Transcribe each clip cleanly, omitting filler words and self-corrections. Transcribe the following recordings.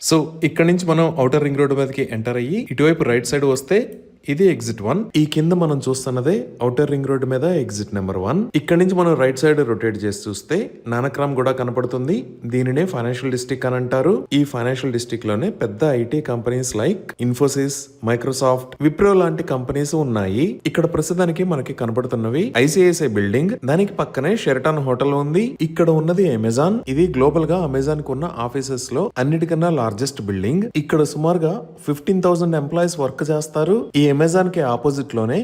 So ఇక్కడ నుంచి మనం ఔటర్ రింగ్ రోడ్ మీదకి ఎంటర్ అయ్యి ఇటువైపు రైట్ సైడ్ వస్తే ఇది ఎగ్జిట్ 1. ఈ కింద మనం చూస్తున్నదే ఔటర్ రింగ్ రోడ్ మీద ఎగ్జిట్ నెంబర్ 1. ఇక్కడ నుంచి మనం రైట్ సైడ్ రొటేట్ చేసి చూస్తే నానక్రామ్ కూడా కనపడుతుంది. దీనినే ఫైనాన్షియల్ డిస్ట్రిక్ట్ అని అంటారు. ఈ ఫైనాన్షియల్ డిస్ట్రిక్ట్ లోనే పెద్ద IT companies like Infosys, Microsoft, Wipro లాంటి కంపెనీస్ ఉన్నాయి. ఇక్కడ ప్రస్తుతానికి మనకి కనపడుతున్నవి ఐసిఐసిఐ బిల్డింగ్, దానికి పక్కనే షెరటాన్ హోటల్ ఉంది. ఇక్కడ ఉన్నది అమెజాన్. ఇది గ్లోబల్ గా అమెజాన్ కు ఉన్న ఆఫీసెస్ లో అన్నిటికన్నా లార్జెస్ట్ బిల్డింగ్. ఇక్కడ సుమారుగా 15,000 ఎంప్లాయీస్ వర్క్ చేస్తారు. ఈ అమెజాన్ కి ఆపోజిట్ లోనే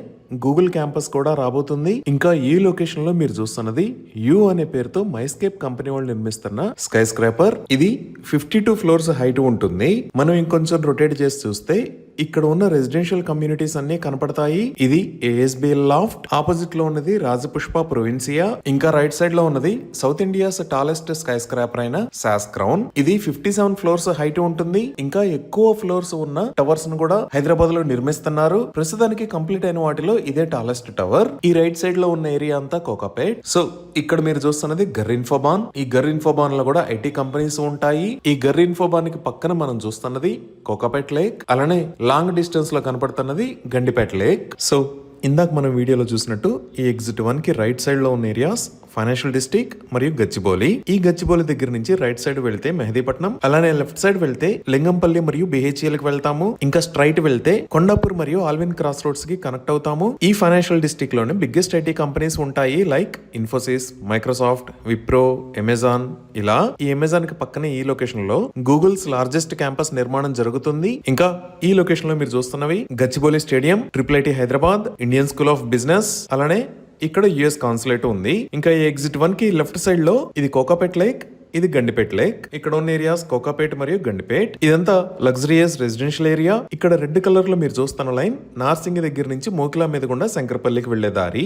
గూగుల్ క్యాంపస్ కూడా రాబోతుంది. ఇంకా ఈ లొకేషన్ లో మీరు చూస్తున్నది యూ అనే పేరుతో మైస్కేప్ కంపెనీ వాళ్ళు నిర్మిస్తున్న స్కై స్క్రాపర్. ఇది 52 ఫ్లోర్స్ హైట్ ఉంటుంది. మనం ఇంకొంచెం రొటేట్ చేసి చూస్తే ఇక్కడ ఉన్న రెసిడెన్షియల్ కమ్యూనిటీస్ అన్ని కనపడతాయి. ఇది ఏఎస్బిఎల్ లాఫ్ట్. ఆపోజిట్ లో ఉన్నది రాజపుష్ప ప్రొవిన్సియా. ఇంకా రైట్ సైడ్ లో ఉన్నది south India's tallest sky scraper అయిన సాస్ క్రౌన్. ఇది 57 ఫ్లోర్స్ హైట్ ఉంటుంది. ఇంకా ఎక్కువ ఫ్లోర్స్ ఉన్న టవర్స్ ను కూడా హైదరాబాద్ లో నిర్మిస్తున్నారు. ప్రస్తుతానికి కంప్లీట్ అయిన వాటిలో ఇదే టాలెస్ట్ టవర్. ఈ రైట్ సైడ్ లో ఉన్న ఏరియా అంతా కోకాపేట్. సో ఇక్కడ మీరు చూస్తున్నది గర్ఇన్ఫోబాన్. ఈ గర్ఇన్ఫోబాన్ లో కూడా ఐటీ కంపెనీస్ ఉంటాయి. ఈ గర్ఇన్ఫోబాన్ కి పక్కన మనం చూస్తున్నది కోకాపేట్ లేక్. అలానే లాంగ్ డిస్టెన్స్ లో కనపడుతున్నది గండిపేట లేక్. సో ఇందాక మనం వీడియోలో చూసినట్టు ఈ ఎగ్జిట్ 1 కి రైట్ సైడ్ లో ఉన్న ఏరియాస్ ఫైనాన్షియల్ డిస్ట్రిక్ట్ మరియు గచ్చిబౌలి. ఈ గచ్చిబౌలి దగ్గర నుంచి రైట్ సైడ్ వెళ్తే మెహదీపట్నం, అలానే లెఫ్ట్ సైడ్ వెళ్తే లింగంపల్లి మరియు బిహెచ్ఎల్ కి వెళ్తాము. ఇంకా స్ట్రైట్ వెళ్తే కొండాపూర్ మరియు ఆల్విన్ క్రాస్ రోడ్స్ కి కనెక్ట్ అవుతాము. ఈ ఫైనాన్షియల్ డిస్ట్రిక్ట్ లోనే బిగ్గెస్ట్ ఐటీ కంపెనీస్ ఉంటాయి like Infosys, Microsoft, Wipro, Amazon. ఇలా ఈ అమెజాన్ కి పక్కనే ఈ లొకేషన్ లో గూగుల్స్ లార్జెస్ట్ క్యాంపస్ నిర్మాణం జరుగుతుంది. ఇంకా ఈ లొకేషన్ లో మీరు చూస్తున్నవి Gachibowli stadium, triple IT Hyderabad, Indian School of Business, అలానే ఇక్కడ యుఎస్ కాన్సులేట్ ఉంది. ఇంకా ఈ ఎగ్జిట్ 1 కి లెఫ్ట్ సైడ్ లో ఇది కోకాపేట్ లేక్, ఇది గండిపేట్ లేక్. ఇక్కడ ఉన్న ఏరియాస్ కోకాపేట్ మరియు గండిపేట్. ఇదంతా లగ్జరియస్ రెసిడెన్షియల్ ఏరియా. ఇక్కడ రెడ్ కలర్ లో మీరు చూస్తున్న లైన్ నార్సింగి దగ్గర నుంచి మోకిలా మీద గుండా శంకరపల్లికి వెళ్లే దారి.